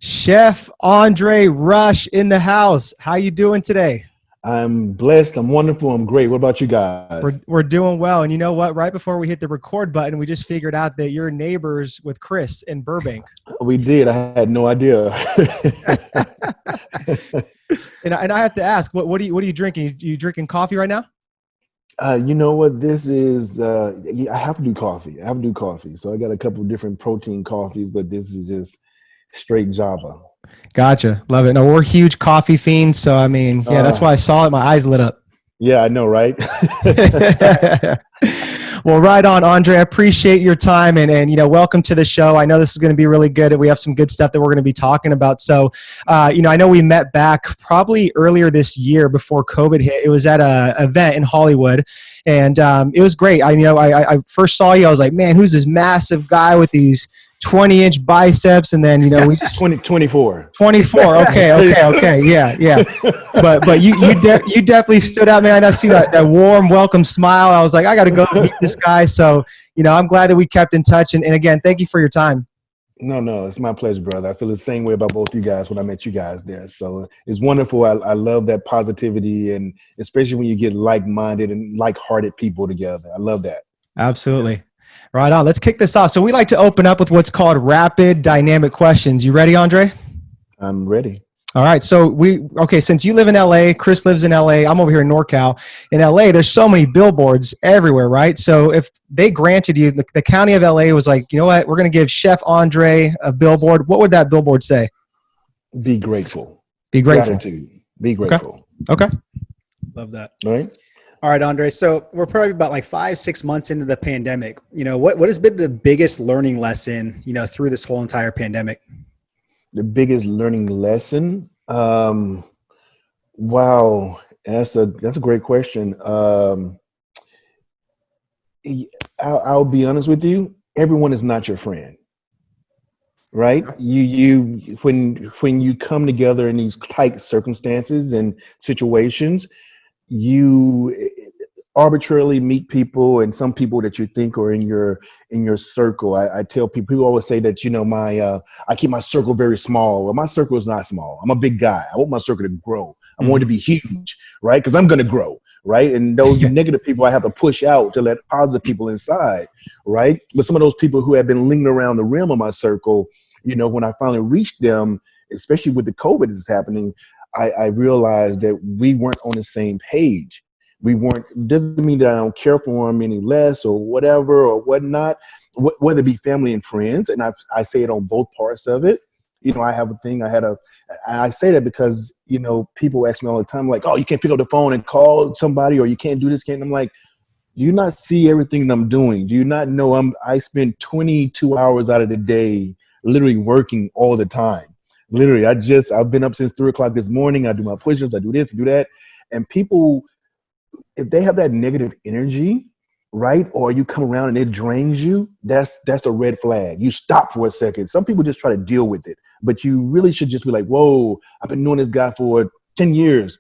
Chef Andre Rush in the house. How you doing today? I'm blessed. I'm wonderful. I'm great. What about you We're, guys? we're doing well. And you know what? Right before we hit the record button, we just figured out that you're neighbors with Chris in Burbank. We did. I had no idea. And I have to ask, what are you drinking? You drinking coffee right now? You know what? This is, I have to do coffee. So I got a couple of different protein coffees, but this is just straight Java. Gotcha. Love it. No, we're huge coffee fiends. So, I mean, yeah, that's why I saw it. My eyes lit up. Yeah, I know, right? Well, right on, Andre. I appreciate your time and welcome to the show. I know this is going to be really good. We have some good stuff that we're going to be talking about. So, I know we met back probably earlier this year before COVID hit. It was at a event in Hollywood, and it was great. I first saw you. I was like, man, who's this massive guy with these 20-inch biceps? And then, we just 24. 24. Okay. Yeah. But you definitely stood out, man. I see that warm welcome smile. I was like, I got to go meet this guy. So, I'm glad that we kept in touch. And again, thank you for your time. No, it's my pleasure, brother. I feel the same way about both you guys when I met you guys there. So it's wonderful. I love that positivity, and especially when you get like-minded and like-hearted people together. I love that. Absolutely. Right on. Let's kick this off. So we like to open up with what's called rapid dynamic questions. You ready, Andre? I'm ready. All right. So since you live in LA, Chris lives in LA, I'm over here in NorCal. In LA, there's so many billboards everywhere, right? So if they granted you, the county of LA was like, you know what, we're going to give Chef Andre a billboard. What would that billboard say? Be grateful. Be grateful. Gratitude. Be grateful. Okay. Love that. All right. All right, Andre. So we're probably about like 5-6 months into the pandemic. What has been the biggest learning lesson, through this whole entire pandemic? The biggest learning lesson? Wow. That's a great question. I'll be honest with you. Everyone is not your friend, right? When you come together in these tight circumstances and situations, you arbitrarily meet people, and some people that you think are in your circle. I tell people always say that, I keep my circle very small. Well, my circle is not small. I'm a big guy. I want my circle to grow. I want it to be huge, right? Because I'm going to grow, right? And those negative people I have to push out to let positive people inside, right? But some of those people who have been lingering around the rim of my circle, when I finally reached them, especially with the COVID that's happening, I realized that we weren't on the same page. Doesn't mean that I don't care for them any less or whatever or whatnot, whether it be family and friends. And I say it on both parts of it. I have a thing. I say that because, people ask me all the time, like, oh, you can't pick up the phone and call somebody, or you can't do this. I'm like, do you not see everything that I'm doing? Do you not know I spend 22 hours out of the day literally working all the time? Literally, I've been up since 3:00 this morning. I do my push-ups, I do this, do that. And people, if they have that negative energy, right, or you come around and it drains you, that's a red flag. You stop for a second. Some people just try to deal with it, but you really should just be like, whoa, I've been knowing this guy for 10 years,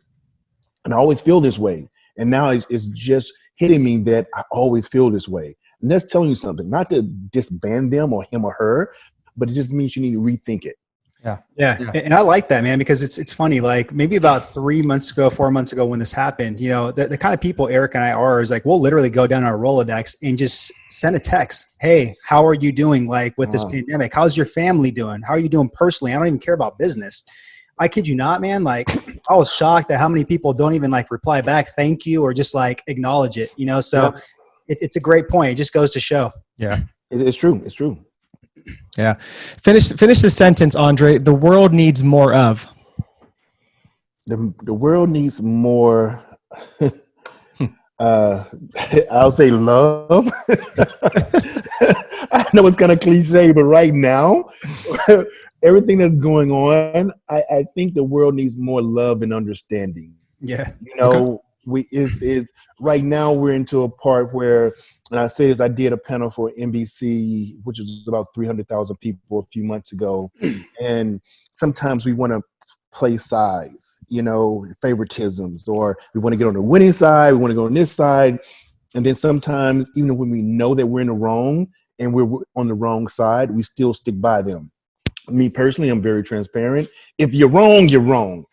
and I always feel this way. And now it's just hitting me that I always feel this way. And that's telling you something, not to disband them or him or her, but it just means you need to rethink it. Yeah. And I like that, man, because it's funny, like maybe about 4 months ago when this happened, the kind of people Eric and I are is like, we'll literally go down our Rolodex and just send a text. Hey, how are you doing? Like with this pandemic, how's your family doing? How are you doing personally? I don't even care about business. I kid you not, man. Like I was shocked at how many people don't even like reply back, thank you, or just like acknowledge it, so it's a great point. It just goes to show. Yeah, it's true. It's true. Yeah. Finish the sentence, Andre. The world needs more of. The world needs more. I'll say love. I know it's kind of cliche, but right now, everything that's going on, I think the world needs more love and understanding. Yeah. It's right now we're into a part where, and I say this, I did a panel for NBC, which was about 300,000 people a few months ago. And sometimes we want to play sides, favoritisms, or we want to get on the winning side. We want to go on this side. And then sometimes, even when we know that we're in the wrong and we're on the wrong side, we still stick by them. Me personally, I'm very transparent. If you're wrong, you're wrong.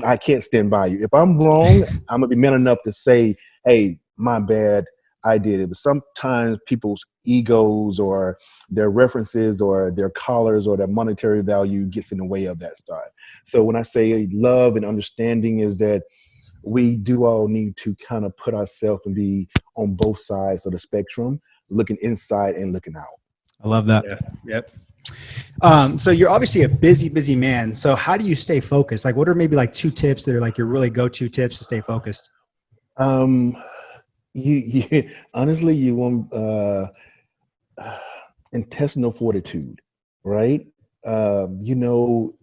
I can't stand by you. If I'm wrong, I'm gonna be man enough to say, "Hey, my bad, I did it." But sometimes people's egos or their references or their collars or their monetary value gets in the way of that start. So when I say love and understanding, is that we do all need to kind of put ourselves and be on both sides of the spectrum, looking inside and looking out. I love that. Yeah. Yep. So you're obviously a busy man. So how do you stay focused? Like, what are maybe like 2 tips that are like your really go-to tips to stay focused? Um, you honestly, you want intestinal fortitude, right? You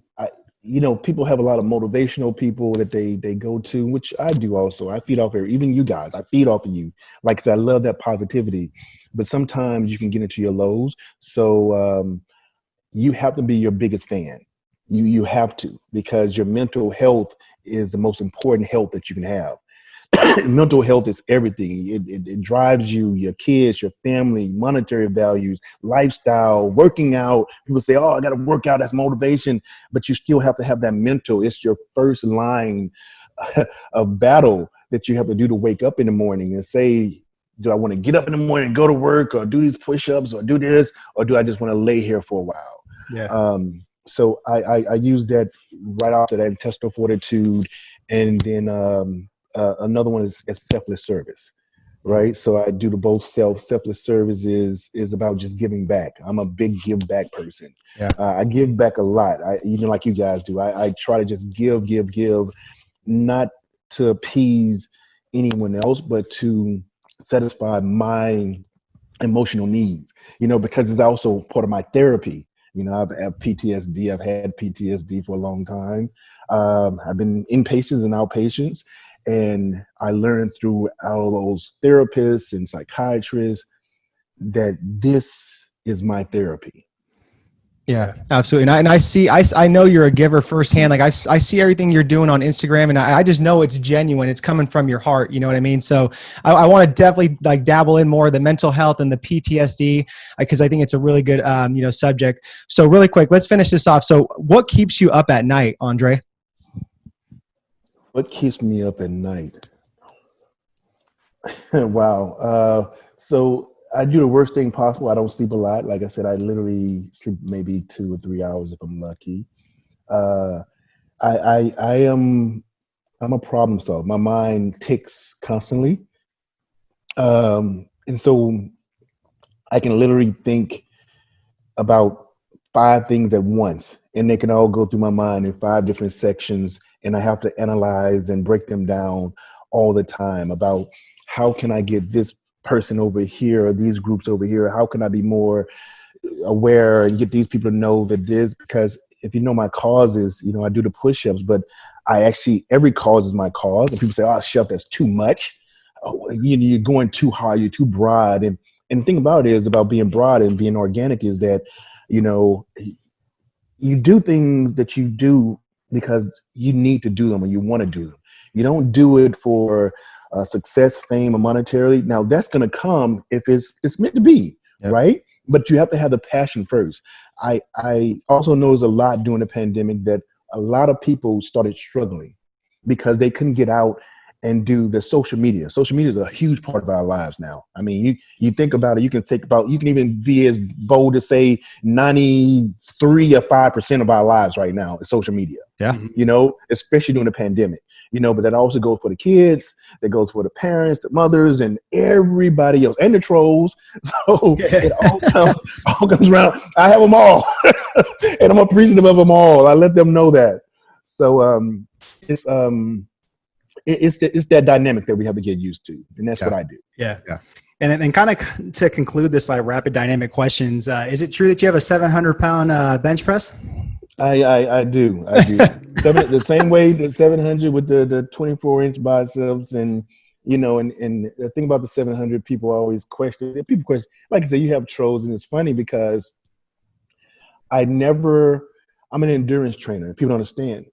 know, people have a lot of motivational people that they go to, which I do also. I feed off of even you guys. I feed off of you. Like I said, I love that positivity, but sometimes you can get into your lows. So you have to be your biggest fan. You have to, because your mental health is the most important health that you can have. Mental health is everything. It drives you, your kids, your family, monetary values, lifestyle, working out. People say, "Oh, I got to work out. That's motivation." But you still have to have that mental. It's your first line of battle that you have to do to wake up in the morning and say, do I want to get up in the morning and go to work, or do these push-ups, or do this, or do I just want to lay here for a while? Yeah. So I use that right after that intestinal fortitude. And then another one is selfless service, right? So I do the both selfless service is about just giving back. I'm a big give back person. Yeah. I give back a lot. Even like you guys do. I try to just give, not to appease anyone else, but to satisfy my emotional needs, because it's also part of my therapy. I've had PTSD. I've had PTSD for a long time. I've been inpatients and outpatients, and I learned through all those therapists and psychiatrists that this is my therapy. Yeah, absolutely. And I know you're a giver firsthand. Like I see everything you're doing on Instagram, and I just know it's genuine. It's coming from your heart. You know what I mean? So I want to definitely like dabble in more of the mental health and the PTSD, because I think it's a really good, subject. So really quick, let's finish this off. So what keeps you up at night, Andre? What keeps me up at night? Wow. So I do the worst thing possible. I don't sleep a lot. Like I said, I literally sleep maybe 2 or 3 hours if I'm lucky. Uh, I'm a problem solver. My mind ticks constantly. And so I can literally think about 5 things at once, and they can all go through my mind in 5 different sections. And I have to analyze and break them down all the time about how can I get this person over here or these groups over here? How can I be more aware and get these people to know that this? Because if you know my causes, I do the push-ups, but every cause is my cause. And people say, "Oh, Chef, that's too much. Oh, you're going too hard. You're too broad." And the thing about it is about being broad and being organic is that, you do things that you do because you need to do them or you want to do them. You don't do it for success, fame, or monetarily. Now that's going to come if it's meant to be, Yep. right? But you have to have the passion first. I also noticed a lot during the pandemic that a lot of people started struggling because they couldn't get out and do the social media. Social media is a huge part of our lives now. I mean, you think about it, you can even be as bold to say 93 or 5% of our lives right now is social media. Yeah. Especially during the pandemic. But that also goes for the kids, that goes for the parents, the mothers, and everybody else, and the trolls. So it all comes around. I have them all, and I'm appreciative of them all. I let them know that. So it's that dynamic that we have to get used to, and that's what I do. Yeah. And kind of to conclude this like rapid dynamic questions, is it true that you have a 700-pound bench press? I do. The same way the 700 with the 24-inch biceps, and and the thing about the 700, people always question. People question, like I said, you have trolls, and it's funny because I'm an endurance trainer. People don't understand.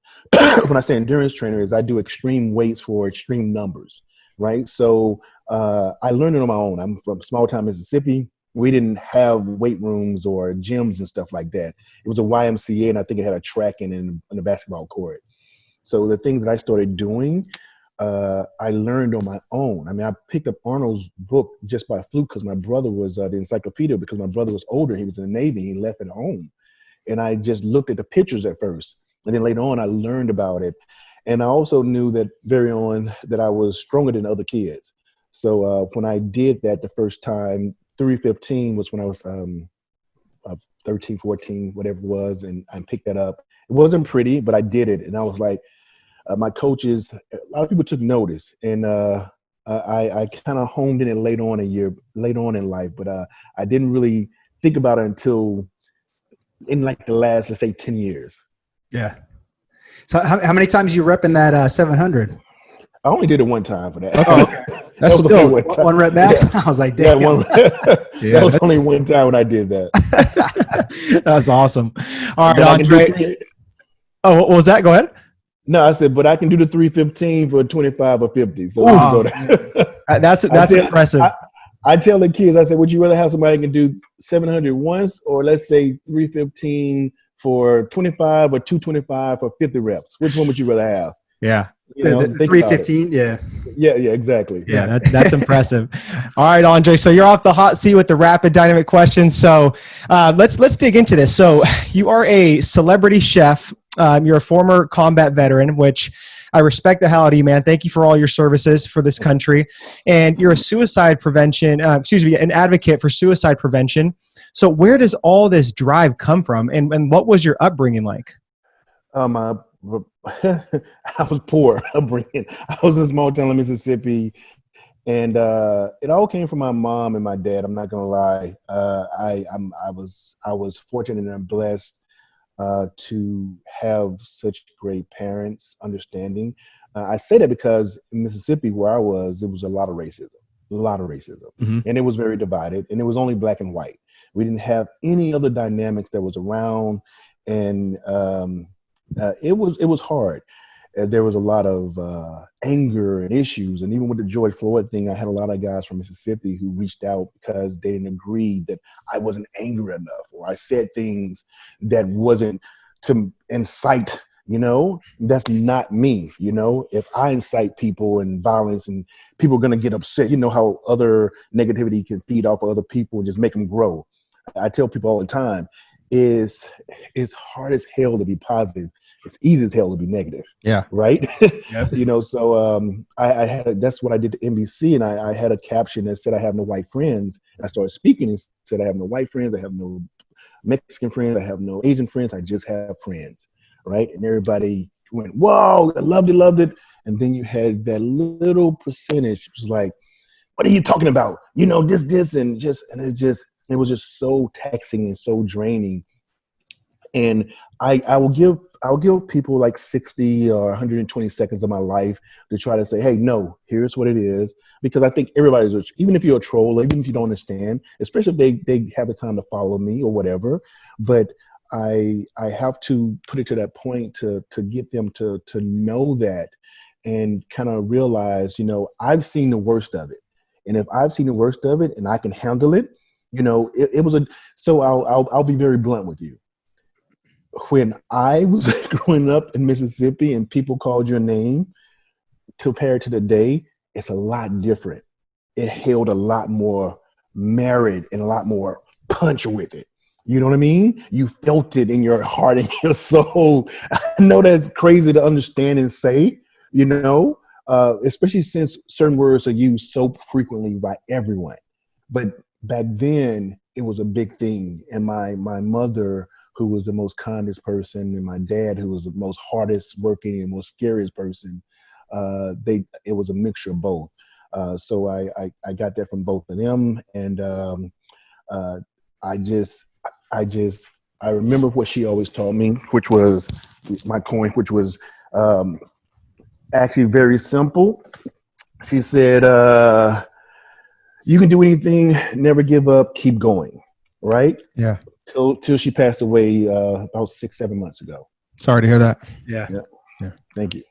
When I say endurance trainer, is I do extreme weights for extreme numbers, right? So I learned it on my own. I'm from small town Mississippi. We didn't have weight rooms or gyms and stuff like that. It was a YMCA, and I think it had a track in a basketball court. So the things that I started doing, I learned on my own. I mean, I picked up Arnold's book just by fluke because my brother was the encyclopedia, because my brother was older. He was in the Navy. He left at home. And I just looked at the pictures at first. And then later on, I learned about it. And I also knew that very on that I was stronger than other kids. So when I did that the first time, 315 was when I was 13, 14, whatever it was. And I picked that up. It wasn't pretty, but I did it. And I was like, my coaches, a lot of people took notice. And I kind of honed in it later on in life. But I didn't really think about it until in like the last, let's say, 10 years. Yeah. So how many times you repping that 700? I only did it one time for that. Oh, okay. That's that still one rep max. Yeah. I was like, damn. Yeah, that was only one time when I did that. That's awesome. All right, Andre. Oh, what was that? Go ahead. No, I said, but I can do the 315 for 25 or 50. So wow. That's impressive. I tell the kids, I said, would you rather have somebody who can do 700 once, or let's say 315 for 25 or 225 for 50 reps? Which one would you rather have? Yeah. The 315. Yeah, exactly. Yeah, that's impressive. All right, Andre. So you're off the hot seat with the rapid dynamic questions. So let's dig into this. So you are a celebrity chef. You're a former combat veteran, which I respect the hell out of you, man. Thank you for all your services for this country. And you're a suicide prevention, an advocate for suicide prevention. So where does all this drive come from? And what was your upbringing like? I was poor upbringing. I was in a small town in Mississippi, and it all came from my mom and my dad. I'm not gonna lie. I was fortunate and blessed to have such great parents, understanding. I say that because in Mississippi, where I was, it was a lot of racism, Mm-hmm. and it was very divided, and it was only black and white. We didn't have any other dynamics that was around, and it was hard. There was a lot of anger and issues. And even with the George Floyd thing, I had a lot of guys from Mississippi who reached out because they didn't agree that I wasn't angry enough, or I said things that wasn't to incite, that's not me. If I incite people and violence and people are going to get upset, how other negativity can feed off of other people and just make them grow. I tell people all the time, it's hard as hell to be positive. It's easy as hell to be negative. Yeah. Right. Yep. So I had that's what I did to NBC, and I had a caption that said, I have no white friends. And I started speaking and said, I have no white friends. I have no Mexican friends. I have no Asian friends. I just have friends. Right. And everybody went, whoa, I loved it. And then you had that little percentage, it was like, what are you talking about? This, and it was just so taxing and so draining. And I'll give people like 60 or 120 seconds of my life to try to say, hey, no, here's what it is. Because I think everybody's, even if you're a troll, even if you don't understand, especially if they have the time to follow me or whatever, but I have to put it to that point to get them to know that and kind of realize, I've seen the worst of it. And if I've seen the worst of it and I can handle it, it was so I'll be very blunt with you. When I was growing up in Mississippi and people called your name, compared to today, it's a lot different. It held a lot more merit and a lot more punch with it. You know what I mean? You felt it in your heart and your soul. I know that's crazy to understand and say, especially since certain words are used so frequently by everyone. But back then, it was a big thing. And my mother, who was the most kindest person, and my dad, who was the most hardest working and most scariest person, it was a mixture of both. So I got that from both of them. And I remember what she always taught me, which was my coin, which was actually very simple. She said, you can do anything, never give up, keep going. Right? Yeah. Till she passed away about 6-7 months ago. Sorry to hear that. Yeah. Thank you.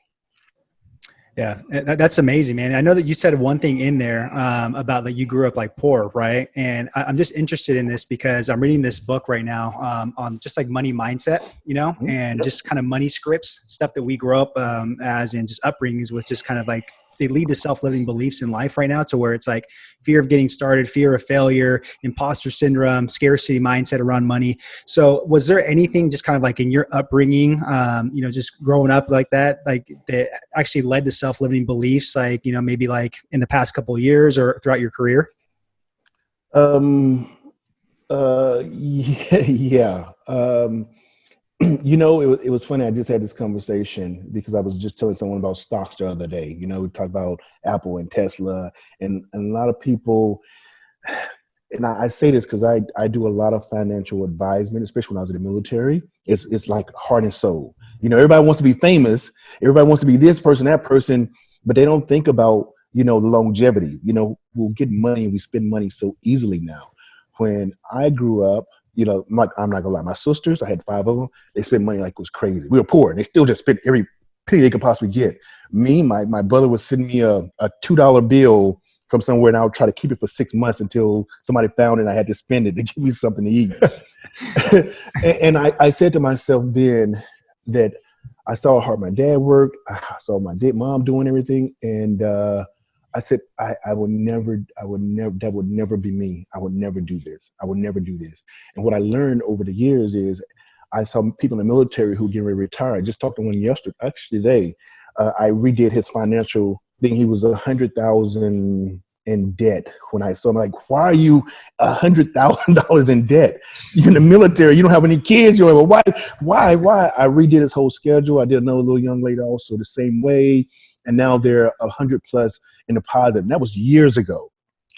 Yeah, that's amazing, man. I know that you said one thing in there about that you grew up like poor, right? And I'm just interested in this because I'm reading this book right now on just like money mindset, and just kind of money scripts, stuff that we grow up as in just upbringings with just kind of like they lead to self-limiting beliefs in life right now to where it's like fear of getting started, fear of failure, imposter syndrome, scarcity mindset around money. So was there anything just kind of like in your upbringing, just growing up like that actually led to self-limiting beliefs, like, maybe like in the past couple of years or throughout your career? Yeah. It was funny. I just had this conversation because I was just telling someone about stocks the other day. We talked about Apple and Tesla and a lot of people. And I say this because I do a lot of financial advisement, especially when I was in the military. It's like heart and soul. Everybody wants to be famous. Everybody wants to be this person, that person, but they don't think about, the longevity. We'll get money and we spend money so easily now. When I grew up, I'm not gonna lie, my sisters, I had 5 of them. They spent money like it was crazy. We were poor, and they still just spent every penny they could possibly get. Me, my brother would send me a $2 bill from somewhere, and I would try to keep it for 6 months until somebody found it and I had to spend it to give me something to eat. and I said to myself then that I saw how hard my dad worked. I saw my mom doing everything, and I said, I would never, that would never be me. I would never do this. I would never do this. And what I learned over the years is I saw people in the military who get ready to retire. I just talked to one yesterday, actually today. I redid his financial thing. He was $100,000 in debt. When I saw him, like, why are you $100,000 in debt? You're in the military. You don't have any kids. You're like, well, why? I redid his whole schedule. I did another little young lady also the same way. And now they're 100 plus in deposit. And that was years ago.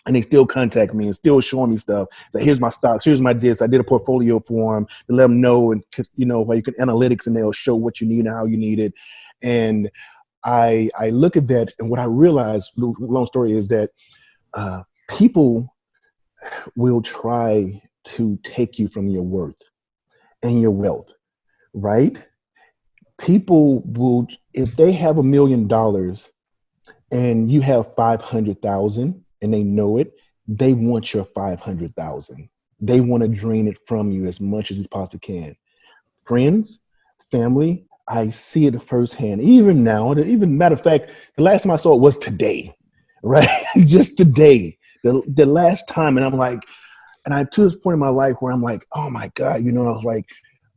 And they still contact me and still showing me stuff. Like, here's my stocks, here's my this. I did a portfolio for them to let them know, and where you can analytics and they'll show what you need and how you need it. And I look at that, and what I realized, long story, is that people will try to take you from your worth and your wealth, right? People will, if they have $1 million and you have 500,000 and they know it, they want your 500,000. They want to drain it from you as much as you possibly can. Friends, family, I see it firsthand. Even now, even matter of fact, the last time I saw it was today, right? Just today, the last time. And I'm like, and I to this point in my life where I'm like, oh my God, I was like,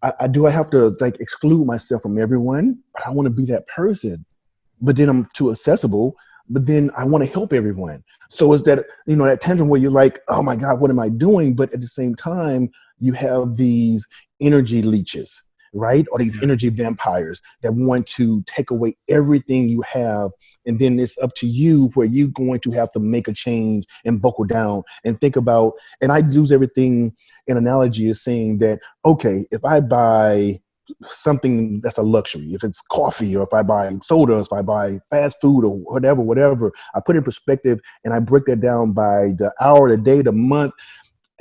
I have to like exclude myself from everyone, but I want to be that person. But then I'm too accessible, but then I want to help everyone. So it's that, that tension where you're like, oh my God, what am I doing? But at the same time, you have these energy leeches, right? Or these energy vampires that want to take away everything you have. And then it's up to you where you're going to have to make a change and buckle down and think about, and I use everything in analogy as saying that, okay, if I buy something that's a luxury, if it's coffee, or if I buy soda, if I buy fast food or whatever, I put it in perspective and I break that down by the hour, the day, the month,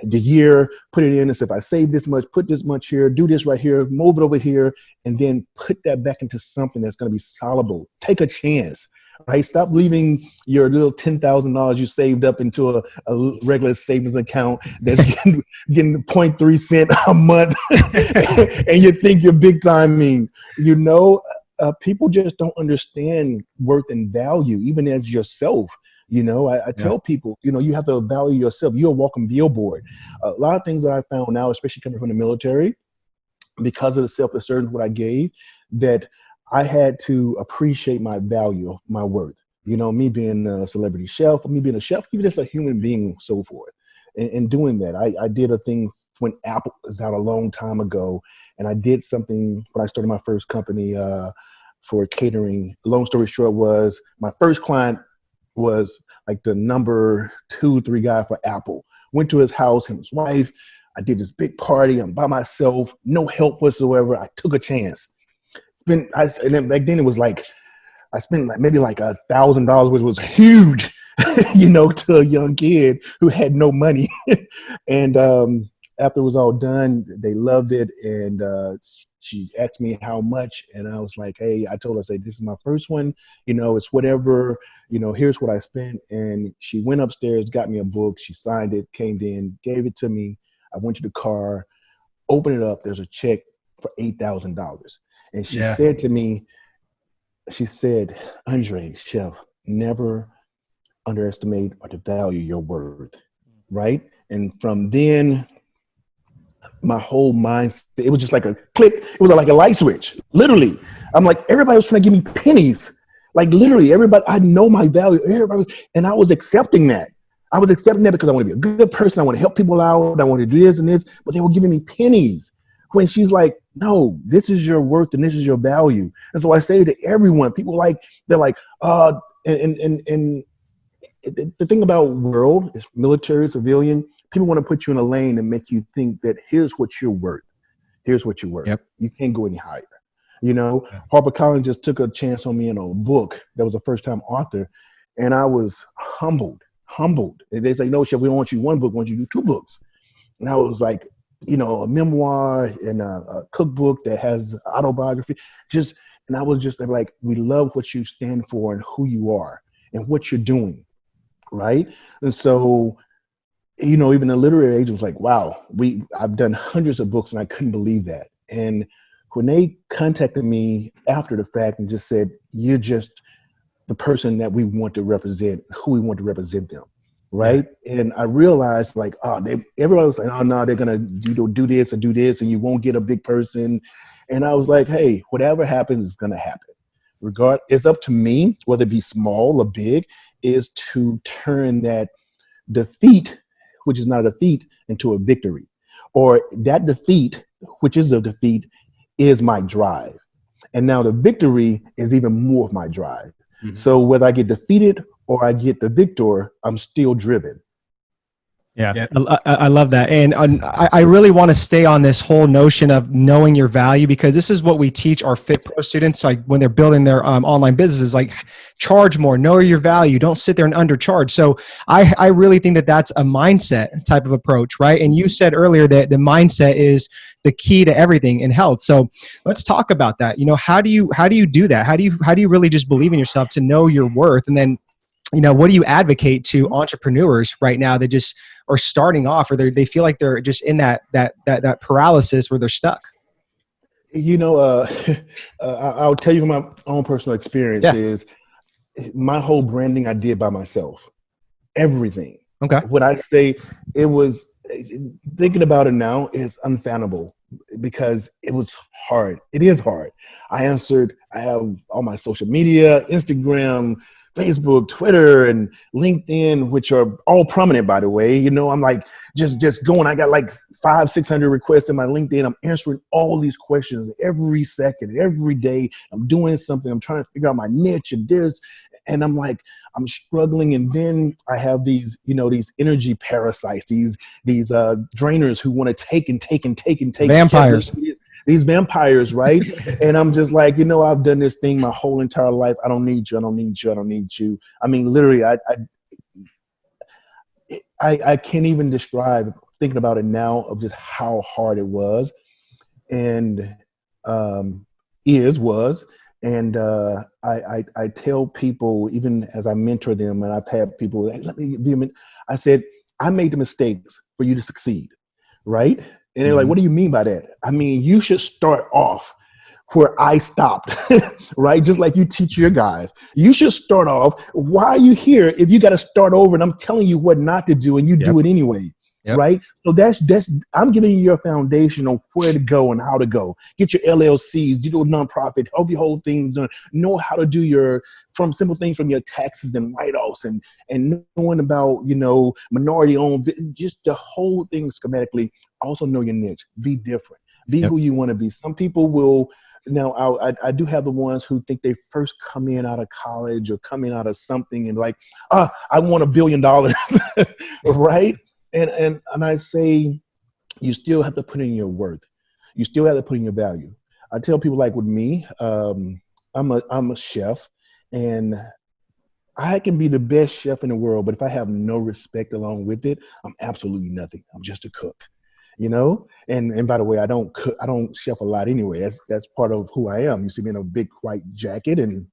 the year, put it in as if I save this much, put this much here, do this right here, move it over here, and then put that back into something that's going to be solvable. Take a chance, right? Stop leaving your little $10,000 you saved up into a regular savings account that's getting 0.3 cent a month, and you think you're big timing. People just don't understand worth and value, even as yourself. I tell people, you have to value yourself. You're a walking billboard. A lot of things that I found now, especially coming from the military, because of the self-assertion what I gave, that I had to appreciate my value, my worth. Me being a celebrity chef, me being a chef, even just a human being, so forth. And doing that, I did a thing when Apple was out a long time ago, and I did something when I started my first company for catering. Long story short was my first client was like the number 2, 3 guy for Apple. Went to his house, him and his wife. I did this big party. I'm by myself, no help whatsoever. I took a chance. And then back then it was like, I spent maybe like $1,000, which was huge, to a young kid who had no money. And after it was all done, they loved it. And she asked me how much. And I was like, hey, I told her, I said, this is my first one. It's whatever, here's what I spent. And she went upstairs, got me a book. She signed it, came in, gave it to me. I went to the car, opened it up. There's a check for $8,000. And she said to me, she said, Andre, chef, never underestimate or devalue your worth, right? And from then, my whole mindset, it was just like a click. It was like a light switch, literally. I'm like, everybody was trying to give me pennies. Like literally everybody, I know my value. And I was accepting that. I was accepting that because I want to be a good person. I want to help people out. I want to do this and this, but they were giving me pennies. When she's like, no, this is your worth and this is your value. And so I say to everyone, people they're like, and the thing about world is military, civilian, people want to put you in a lane and make you think that here's what you're worth. Here's what you're worth. Yep. You can't go any higher. HarperCollins just took a chance on me in a book that was a first-time author, and I was humbled. And they say, no, chef, we don't want you one book, we want you to do 2 books. And I was like, a memoir and a cookbook that has autobiography. And I was just like, we love what you stand for and who you are and what you're doing, right? And so, even the literary agent was like, wow, I've done hundreds of books and I couldn't believe that. And when they contacted me after the fact and just said, you're just the person that we want to represent, who we want to represent them. Right. Yeah. And I realized everybody was like, oh no, they're going to do this and do this and you won't get a big person. And I was like, hey, whatever happens is going to happen. It's up to me, whether it be small or big, is to turn that defeat, which is not a defeat, into a victory. Or that defeat, which is a defeat, is my drive. And now the victory is even more of my drive. Mm-hmm. So whether I get defeated or I get the victor, I'm still driven. Yeah, I love that. And I really want to stay on this whole notion of knowing your value, because this is what we teach our Fit Pro students, like when they're building their online businesses, like charge more, know your value, don't sit there and undercharge. So I really think that that's a mindset type of approach, right? And you said earlier that the mindset is the key to everything in health. So let's talk about that. How do you do that? How do you really just believe in yourself to know your worth? And then, what do you advocate to entrepreneurs right now that just are starting off, or they feel like they're just in that paralysis where they're stuck? I'll tell you from my own personal experience is my whole branding I did by myself. Everything. Okay. What I say, it was, thinking about it now, is unfathomable because it was hard. It is hard. I have all my social media, Instagram, Facebook, Twitter, and LinkedIn, which are all prominent, by the way. I'm like just going. I got like 500-600 requests in my LinkedIn. I'm answering all these questions every second, every day. I'm doing something. I'm trying to figure out my niche and this, and I'm like, I'm struggling. And then I have these, these energy parasites, these drainers who want to take and take and take and take. Vampires. These vampires, right? And I'm just like, I've done this thing my whole entire life. I don't need you. I don't need you. I don't need you. I mean, literally, I can't even describe, thinking about it now, of just how hard it was and was. And I tell people, even as I mentor them, and I've had people, I said, I made the mistakes for you to succeed, right? And they're like, what do you mean by that? I mean, you should start off where I stopped, right? Just like you teach your guys. You should start off. Why are you here if you got to start over and I'm telling you what not to do and you do it anyway, right? So that's I'm giving you your foundation on where to go and how to go. Get your LLCs, do your nonprofit, help your whole thing done. Know how to do from simple things from your taxes and write-offs and knowing about, minority-owned, just the whole thing schematically. Also know your niche. Be different. Be who you want to be. Some people will. Now, I do have the ones who think they first come in out of college or coming out of something and like, I want $1 billion, right? And I say, you still have to put in your worth. You still have to put in your value. I tell people, like with me, I'm a chef, and I can be the best chef in the world, but if I have no respect along with it, I'm absolutely nothing. I'm just a cook. you know. And by the way, I don't cook, I don't chef a lot anyway. That's part of who I am. You see me in a big white jacket and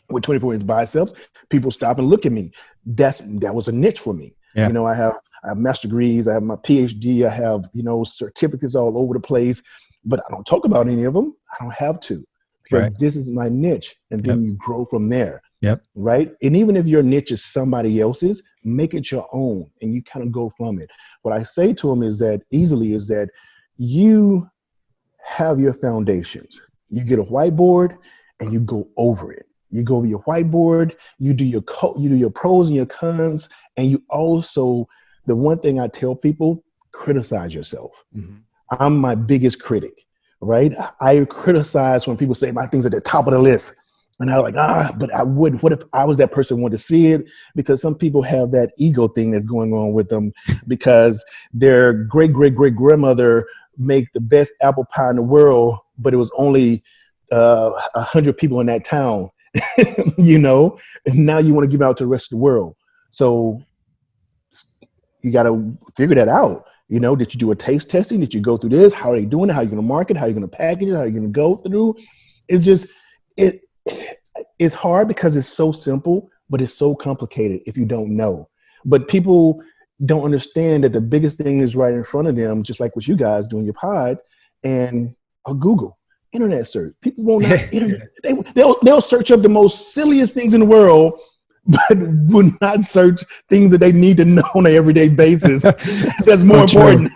with 24-inch biceps. People stop and look at me. That was a niche for me. Yeah. You know, I have master degrees, I have my PhD, I have, you know, certificates all over the place, but I don't talk about any of them. I don't have to, because this is my niche. And then you grow from there. Yep. Right. And even if your niche is somebody else's, make it your own and you kind of go from it. What I say to them is that you have your foundations. You get a whiteboard and you go over it. You go over your whiteboard, you do your pros and your cons. And you also, the one thing I tell people, criticize yourself. Mm-hmm. I'm my biggest critic, right? I criticize when people say my things at the top of the list. And I'm like, but what if I was that person who wanted to see it? Because some people have that ego thing that's going on with them because their great-great-great-grandmother made the best apple pie in the world, but it was only 100 people in that town, you know, and now you want to give it out to the rest of the world. So you got to figure that out. You know, did you do a taste testing? Did you go through this? How are they doing it? How are you going to market? How are you going to package it? How are you going to go through? It's hard because it's so simple, but it's so complicated if you don't know. But people don't understand that the biggest thing is right in front of them, just like what you guys do in your pod, and a Google internet search. People won't they'll search up the most silliest things in the world, but will not search things that they need to know on an everyday basis. That's more important.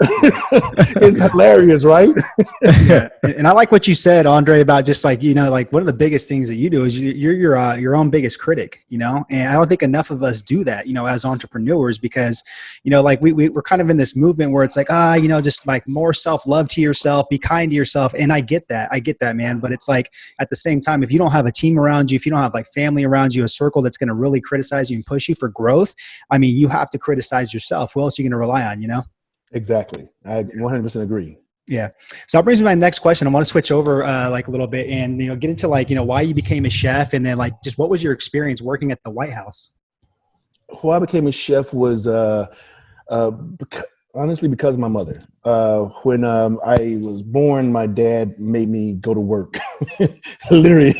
It's hilarious, right? Yeah. And I like what you said, Andre, about just like, you know, like one of the biggest things that you do is you're your own biggest critic, you know, and I don't think enough of us do that, you know, as entrepreneurs, because, you know, like we're kind of in this movement where it's like, you know, just like more self-love to yourself, be kind to yourself. And I get that, man. But it's like, at the same time, if you don't have a team around you, if you don't have like family around you, a circle that's going to really criticize you and push you for growth, I mean, you have to criticize yourself. Who else are you going to rely on, you know? Exactly. I 100% agree. Yeah. So that brings me to my next question. I want to switch over like a little bit and, you know, get into like, you know, why you became a chef, and then like, just what was your experience working at the White House? Why I became a chef was honestly because of my mother. When I was born, my dad made me go to work. Literally,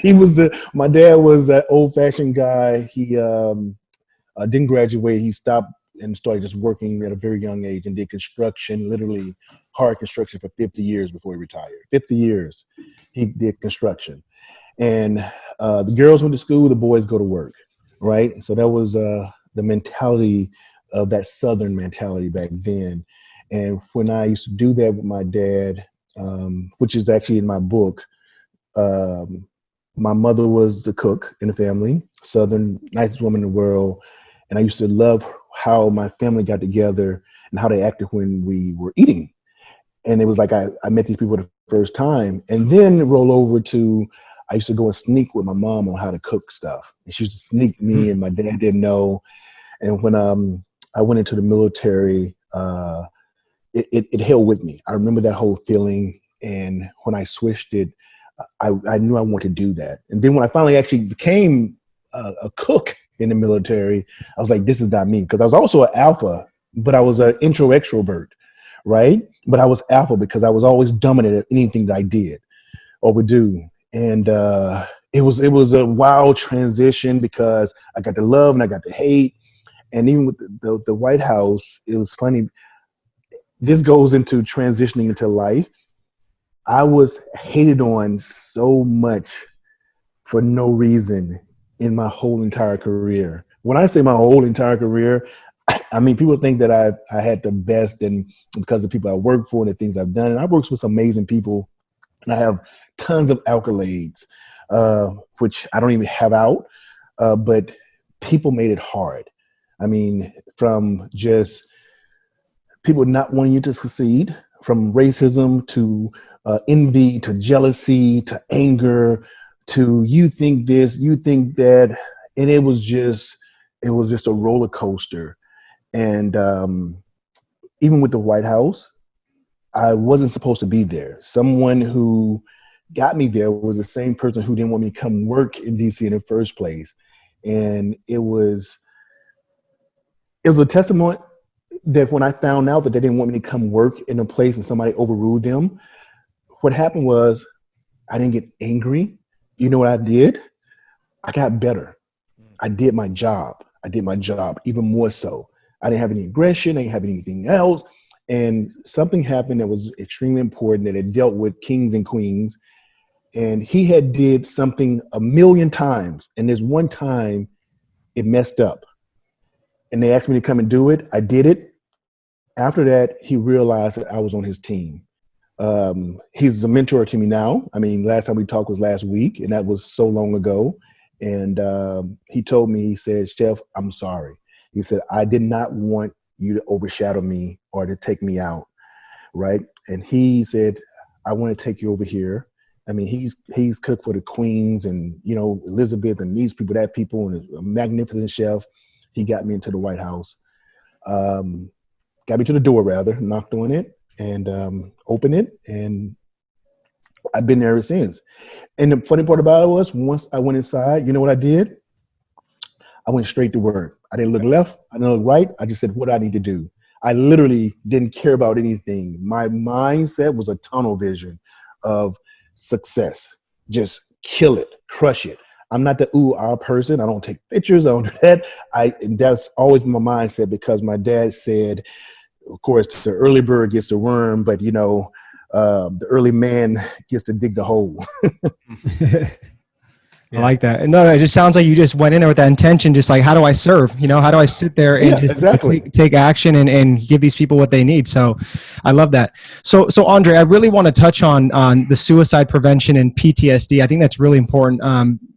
my dad was an old-fashioned guy. He didn't graduate. He stopped and started just working at a very young age and did construction, literally hard construction, for 50 years before he retired. 50 years he did construction. And the girls went to school, the boys go to work, right? So that was the mentality of that Southern mentality back then. And when I used to do that with my dad, which is actually in my book, my mother was the cook in the family, Southern, nicest woman in the world. And I used to love how my family got together and how they acted when we were eating. And it was like I met these people for the first time. And then roll over to, I used to go and sneak with my mom on how to cook stuff. And she used to sneak me, and my dad didn't know. And when I went into the military, it held with me. I remember that whole feeling. And when I switched it, I knew I wanted to do that. And then when I finally actually became a cook in the military, I was like, this is not me. Because I was also an alpha, but I was an intro extrovert, right? But I was alpha because I was always dominant at anything that I did or would do. And it was a wild transition because I got the love and I got the hate. And even with the White House, it was funny. This goes into transitioning into life. I was hated on so much for no reason in my whole entire career. When I say my whole entire career, I mean, people think that I had the best and because of people I work for and the things I've done. And I worked with some amazing people, and I have tons of accolades, which I don't even have out, but people made it hard. I mean, from just people not wanting you to succeed, from racism to envy to jealousy to anger to you think this, you think that, and it was just a roller coaster. And even with the White House, I wasn't supposed to be there. Someone who got me there was the same person who didn't want me to come work in DC in the first place. And it was a testimony that when I found out that they didn't want me to come work in a place and somebody overruled them, what happened was I didn't get angry. You know what I did? I got better. I did my job. I did my job even more so. I didn't have any aggression. I didn't have anything else. And something happened that was extremely important, that it dealt with kings and queens. And he had did something a million times. And there's one time it messed up. And they asked me to come and do it. I did it. After that, he realized that I was on his team. He's a mentor to me now. I mean, last time we talked was last week, and that was so long ago. And he told me, he said, Chef, I'm sorry. He said, I did not want you to overshadow me or to take me out, right? And he said, I want to take you over here. I mean, he's cooked for the queens and, you know, Elizabeth and these people, that people, and a magnificent chef. He got me into the White House, got me to the door rather, knocked on it and opened it. And I've been there ever since. And the funny part about it was once I went inside, you know what I did? I went straight to work. I didn't look left. I didn't look right. I just said, what do I need to do? I literally didn't care about anything. My mindset was a tunnel vision of success. Just kill it, crush it. I'm not the ooh-ah person. I don't take pictures. I don't do that. That's always my mindset because my dad said, of course, the early bird gets the worm, but you know, the early man gets to dig the hole. I like that. And no, it just sounds like you just went in there with that intention, just like, how do I serve? You know, how do I sit there and just exactly. take action and give these people what they need? So I love that. So Andre, I really want to touch on the suicide prevention and PTSD. I think that's really important.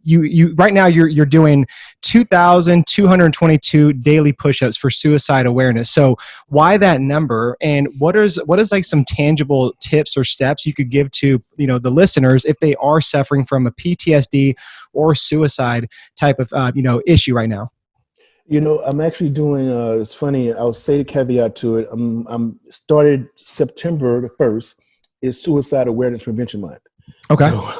You right now you're doing 2,222 daily push-ups for suicide awareness. So why that number, and what is like some tangible tips or steps you could give to, you know, the listeners if they are suffering from a PTSD or suicide type of issue right now? You know, I'm actually doing. It's funny. I'll say the caveat to it. I'm started September the 1st is Suicide Awareness Prevention Month. Okay. So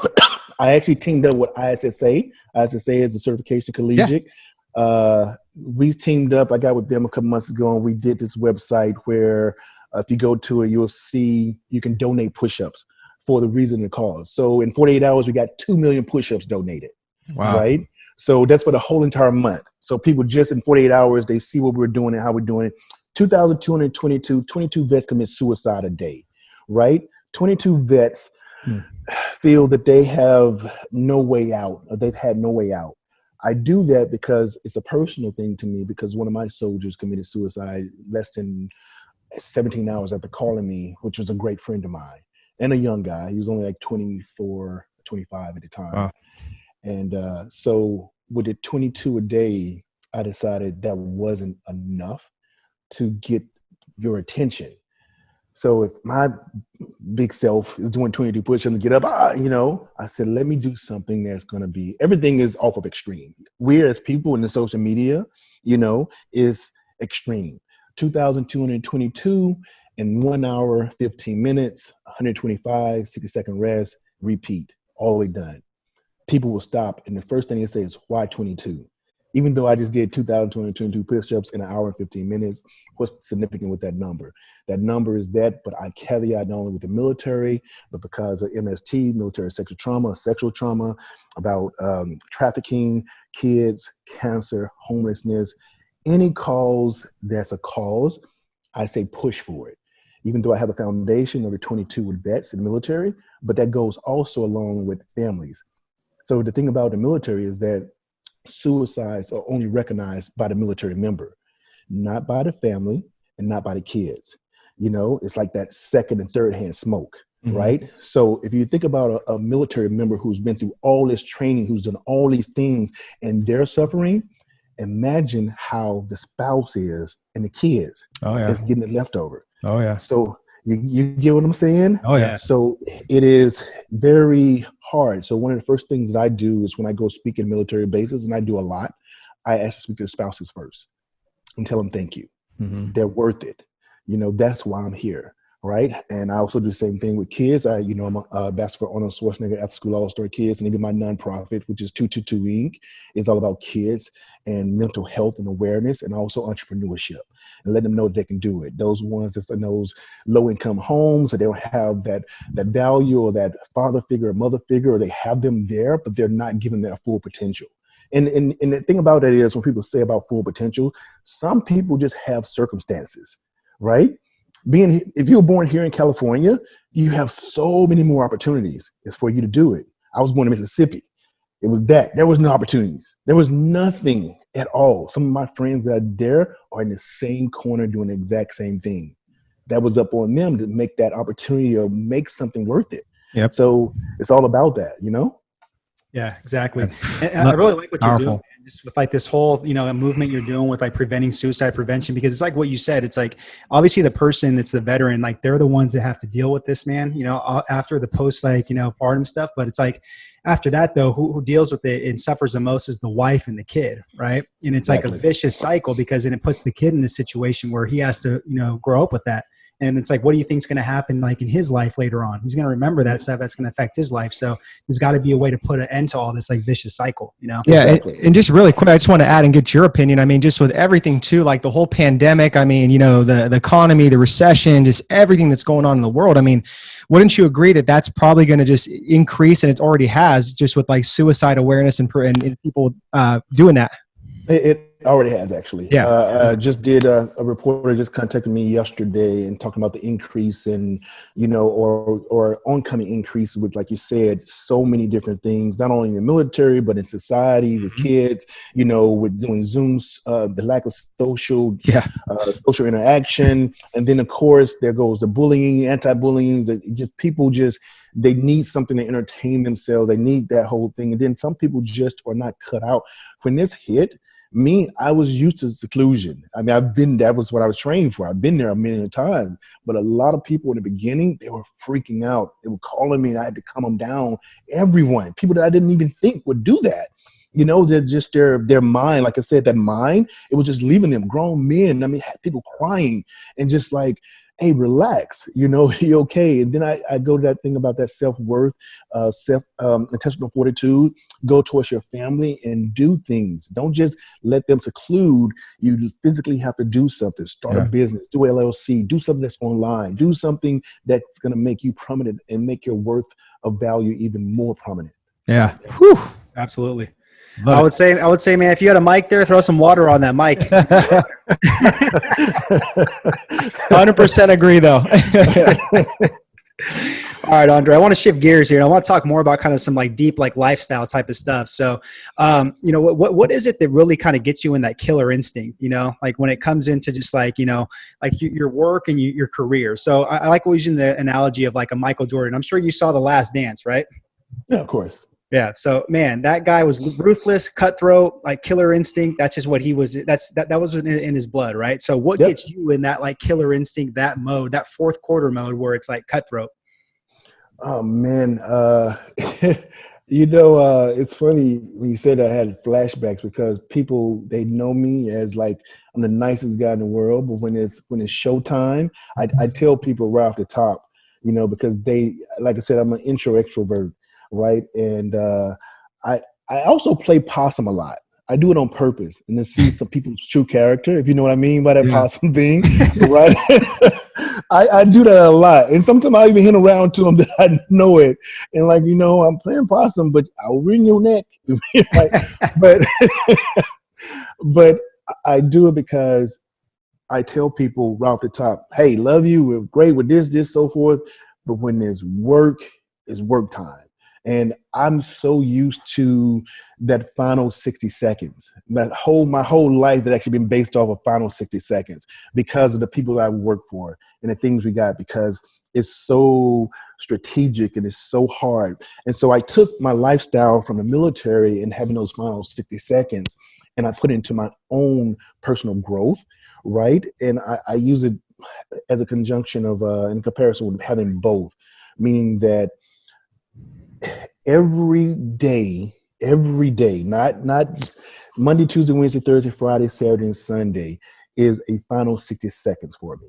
I actually teamed up with ISSA. ISSA is a certification collegiate. Yeah. We teamed up. I got with them a couple months ago, and we did this website where if you go to it, you'll see you can donate push-ups for the reason and cause. So in 48 hours, we got 2 million push-ups donated. Wow. Right? So that's for the whole entire month. So people just in 48 hours, they see what we're doing and how we're doing it. 22 vets commit suicide a day, right? 22 vets feel that they have no way out, or they've had no way out. I do that because it's a personal thing to me, because one of my soldiers committed suicide less than 17 hours after calling me, which was a great friend of mine and a young guy. He was only like 24, 25 at the time. Wow. And so with the 22 a day, I decided that wasn't enough to get your attention. So if my big self is doing 22 push-ups to get up, I said, let me do something that's going to be, everything is off of extreme. We as people in the social media, is extreme. 2,222 in 1 hour, 15 minutes, 125, 60-second rest, repeat, all the way done. People will stop, and the first thing they say is, why 22? Even though I just did 2,222 push-ups in 1 hour and 15 minutes, what's significant with that number? That number is that, but I caveat not only with the military, but because of MST, military sexual trauma, about trafficking, kids, cancer, homelessness, any cause that's a cause, I say push for it. Even though I have a foundation over 22 with vets in the military, but that goes also along with families. So the thing about the military is that suicides are only recognized by the military member, not by the family and not by the kids. It's like that second and third hand smoke, right? So if you think about a military member who's been through all this training, who's done all these things, and they're suffering, imagine how the spouse is and the kids is getting the leftover. Oh yeah. So you get what I'm saying? Oh yeah. So it is very hard. So one of the first things that I do is when I go speak in military bases, and I do a lot, I ask to speak to the spouses first and tell them thank you. They're worth it. That's why I'm here. right? And I also do the same thing with kids. I'm a ambassador for Arnold Schwarzenegger After School All-Star Kids, and even my nonprofit, which is 222 Inc., is all about kids and mental health and awareness, and also entrepreneurship, and let them know they can do it. Those ones that's in those low-income homes, that they don't have that value or that father figure or mother figure, or they have them there, but they're not given their full potential. And the thing about that is, when people say about full potential, some people just have circumstances, right? If you were born here in California, you have so many more opportunities. It's for you to do it. I was born in Mississippi. It was that. There was no opportunities. There was nothing at all. Some of my friends that are there are in the same corner doing the exact same thing. That was up on them to make that opportunity or make something worth it. Yep. So it's all about that, you know? Yeah, exactly. And I really like what you're doing, man, just with like this whole, movement you're doing with like preventing suicide prevention, because it's like what you said. It's like, obviously the person that's the veteran, like they're the ones that have to deal with this, man, after the post, partum stuff. But it's like, after that though, who deals with it and suffers the most is the wife and the kid. Right. And it's like a vicious cycle, because then it puts the kid in this situation where he has to, grow up with that. And it's like, what do you think is going to happen like in his life later on? He's going to remember that stuff that's going to affect his life. So there's got to be a way to put an end to all this like vicious cycle, Yeah. Exactly. And just really quick, I just want to add and get your opinion. I mean, just with everything too, like the whole pandemic, I mean, the economy, the recession, just everything that's going on in the world. I mean, wouldn't you agree that that's probably going to just increase, and it already has, just with like suicide awareness and people doing that? It already has, actually. Yeah. Just did a reporter just contacted me yesterday and talking about the increase in, or oncoming increase with, like you said, so many different things, not only in the military, but in society, with kids, with doing Zooms, the lack of social interaction. And then, of course, there goes the bullying, anti-bullying, people they need something to entertain themselves. They need that whole thing. And then some people just are not cut out. When this hit, I was used to seclusion. I mean, that was what I was trained for. I've been there a million times. But a lot of people in the beginning, they were freaking out. They were calling me, and I had to calm them down. Everyone, people that I didn't even think would do that. They're just their mind. Like I said, that mind, it was just leaving them. Grown men, had people crying and just like, hey, relax, you're okay. And then I go to that thing about that self-worth, intentional fortitude. Go towards your family and do things. Don't just let them seclude. You physically have to do something. Start a business, do LLC, do something that's online, do something that's going to make you prominent and make your worth of value even more prominent. Yeah. Whew. Absolutely. I would say, man, if you had a mic there, throw some water on that mic. 100% agree, though. All right, Andre, I want to shift gears here. I want to talk more about kind of some like deep, like lifestyle type of stuff. So, what is it that really kind of gets you in that killer instinct, like when it comes into just like, like your work and your career. So I like using the analogy of like a Michael Jordan. I'm sure you saw The Last Dance, right? Yeah, of course. Yeah. So, man, that guy was ruthless, cutthroat, like killer instinct. That's just what he was. That was in his blood, right? So what gets you in that like killer instinct, that mode, that fourth quarter mode where it's like cutthroat? Oh, man. It's funny when you said I had flashbacks, because people, they know me as like, I'm the nicest guy in the world. But when it's showtime, I tell people right off the top, because like I said, I'm an intro extrovert. Right. And I also play possum a lot. I do it on purpose, and to see some people's true character, if you know what I mean by that possum thing. Right. I do that a lot. And sometimes I even hint around to them that I know it. And like, I'm playing possum, but I'll wring your neck. But I do it because I tell people right off the top, hey, love you. We're great with this, so forth. But when there's work, it's work time. And I'm so used to that final 60 seconds. My whole life has actually been based off of final 60 seconds because of the people I work for and the things we got, because it's so strategic and it's so hard. And so I took my lifestyle from the military and having those final 60 seconds, and I put it into my own personal growth, right? And I use it as a conjunction of, in comparison with having both, meaning that every day, not Monday, Tuesday, Wednesday, Thursday, Friday, Saturday, and Sunday, is a final 60 seconds for me,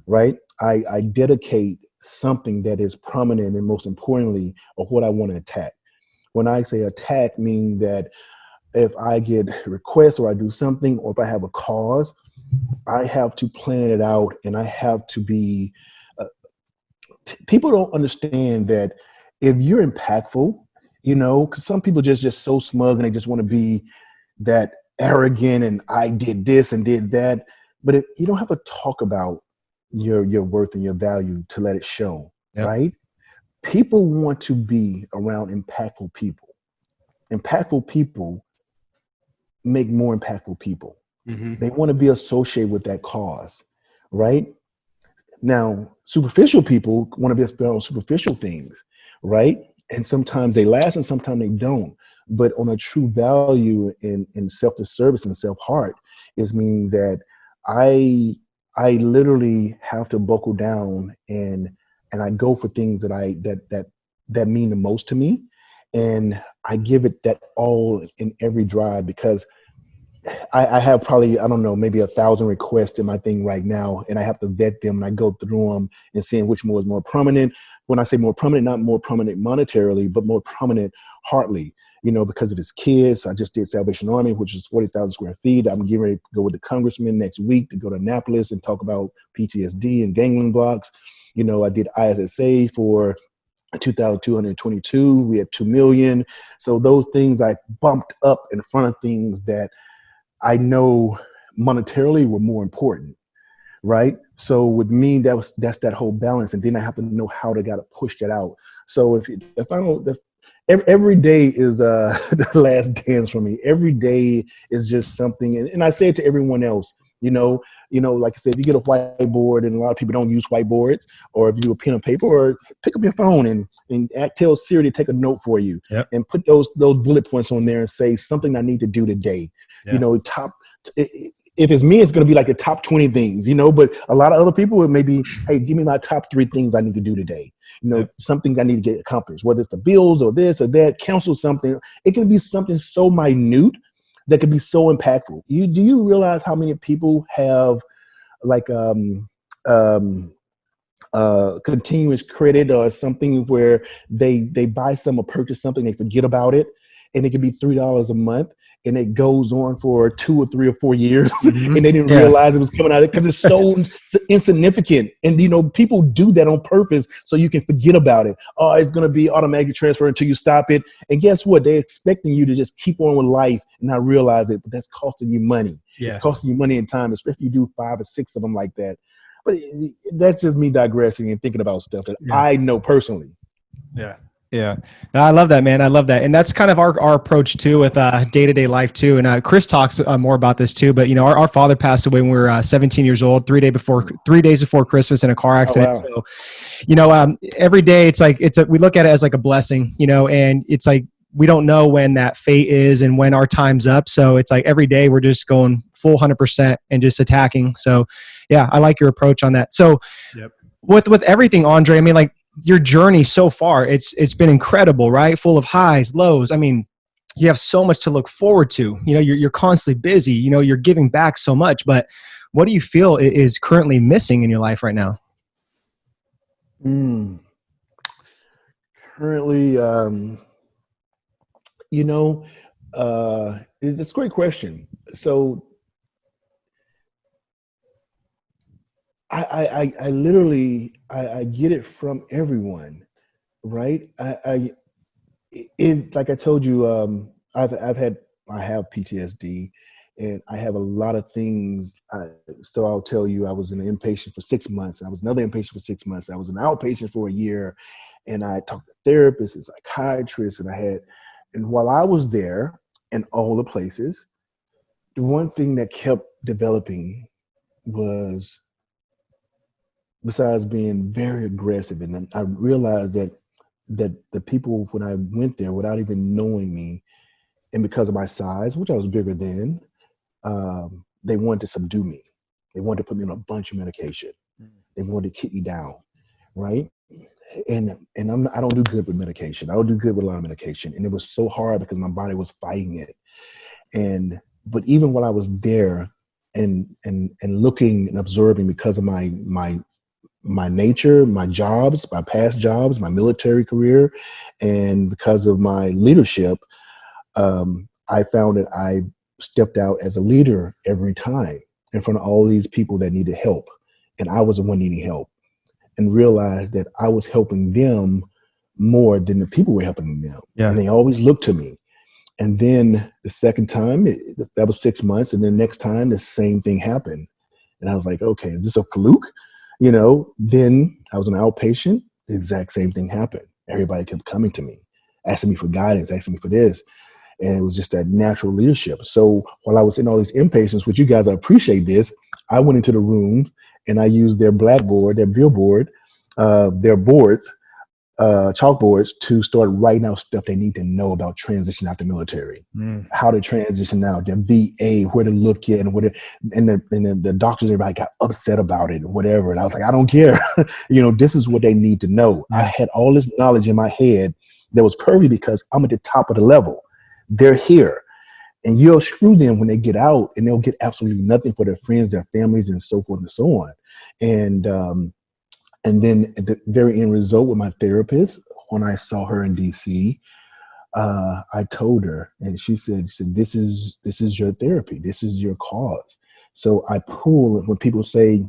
right? I dedicate something that is prominent and most importantly of what I want to attack. When I say attack, mean that if I get requests or I do something, or if I have a cause, I have to plan it out, and I have to be, people don't understand that if you're impactful, because some people just so smug and they just want to be that arrogant and I did this and did that. But if you don't have to talk about your worth and your value to let it show, Yep. right? People want to be around impactful people. Impactful people make more impactful people. Mm-hmm. They want to be associated with that cause, right? Now, superficial people want to be around superficial things, right? And sometimes they last and sometimes they don't. But on a true value in self-service and self-heart is meaning that I literally have to buckle down and I go for things that mean the most to me. And I give it that all in every drive, because I have probably, I don't know, maybe 1,000 requests in my thing right now, and I have to vet them and I go through them and seeing which one is more prominent. When I say more prominent, not more prominent monetarily, but more prominent heartly, because of his kids. I just did Salvation Army, which is 40,000 square feet. I'm getting ready to go with the congressman next week to go to Annapolis and talk about PTSD and gangland blocks. I did ISSA for 2,222. We had 2 million. So those things I bumped up in front of things that I know monetarily were more important, right? So with me, that's that whole balance, and then I have to know how to gotta push that out. So if I don't, every day is the last dance for me. Every day is just something, and I say it to everyone else. Like I said, if you get a whiteboard, and a lot of people don't use whiteboards, or if you do a pen and paper, or pick up your phone and tell Siri to take a note for you, Yep. and put those bullet points on there and say something I need to do today. Yeah. If it's me, it's going to be like the top 20 things, but a lot of other people, it may be, hey, give me my top 3 things I need to do today. Yep. Something I need to get accomplished, whether it's the bills or this or that, counsel something. It can be something so minute that could be so impactful. Do you realize how many people have like continuous credit or something where they buy some or purchase something, they forget about it, and it could be $3 a month, and it goes on for 2 or 3 or 4 years, Mm-hmm. and they didn't realize it was coming out because it's so insignificant. And people do that on purpose so you can forget about it. Oh, it's going to be automatically transferred until you stop it. And guess what? They're expecting you to just keep on with life and not realize it, but that's costing you money. Yeah. It's costing you money and time, especially if you do 5 or 6 of them like that. But that's just me digressing and thinking about stuff that I know personally. Yeah. Yeah. No, I love that, man. I love that. And that's kind of our approach too with day-to-day life too. And Chris talks more about this too, but our father passed away when we were 17 years old, 3 days before Christmas in a car accident. Oh, wow. So, every day we look at it as like a blessing, and it's like, we don't know when that fate is and when our time's up. So it's like every day we're just going full 100% and just attacking. So yeah, I like your approach on that. So with everything, Andre, I mean, like, your journey so far, it's been incredible, right? Full of highs, lows. I mean, you have so much to look forward to. You're constantly busy. You're giving back so much. But what do you feel is currently missing in your life right now? Currently, it's a great question. So I literally get it from everyone, right? Like I told you, I have PTSD, and I have a lot of things. So I'll tell you, I was an inpatient for 6 months. I was another inpatient for 6 months. I was an outpatient for a year, and I talked to therapists and psychiatrists, and while I was there in all the places, the one thing that kept developing was, besides being very aggressive, and I realized that the people, when I went there without even knowing me, and because of my size, which I was bigger than, they wanted to subdue me. They wanted to put me on a bunch of medication. They wanted to keep me down, right? And I don't do good with medication. I don't do good with a lot of medication, and it was so hard because my body was fighting it. But even while I was there, and looking and observing, because of my my nature, my jobs, my past jobs, my military career, and because of my leadership, I found that I stepped out as a leader every time in front of all these people that needed help. And I was the one needing help, and realized that I was helping them more than the people were helping them. Yeah. And they always looked to me. And then the second time, that was 6 months. And then next time, the same thing happened. And I was like, okay, is this a fluke? Then I was an outpatient. The exact same thing happened. Everybody kept coming to me, asking me for guidance, asking me for this. And it was just that natural leadership. So while I was in all these inpatients, which you guys, I appreciate this, I went into the rooms and I used their blackboard, their billboard, their boards, chalkboards to start writing out stuff they need to know about transition out the military, how to transition out, their VA, where to look at, and the doctors, everybody got upset about it, whatever. And I was like, I don't care. This is what they need to know. I had all this knowledge in my head that was pervy because I'm at the top of the level. They're here. And you'll screw them when they get out, and they'll get absolutely nothing for their friends, their families, and so forth and so on. And then at the very end result with my therapist, when I saw her in DC, I told her, and she said, this is your therapy. This is your cause. So I pull when people say,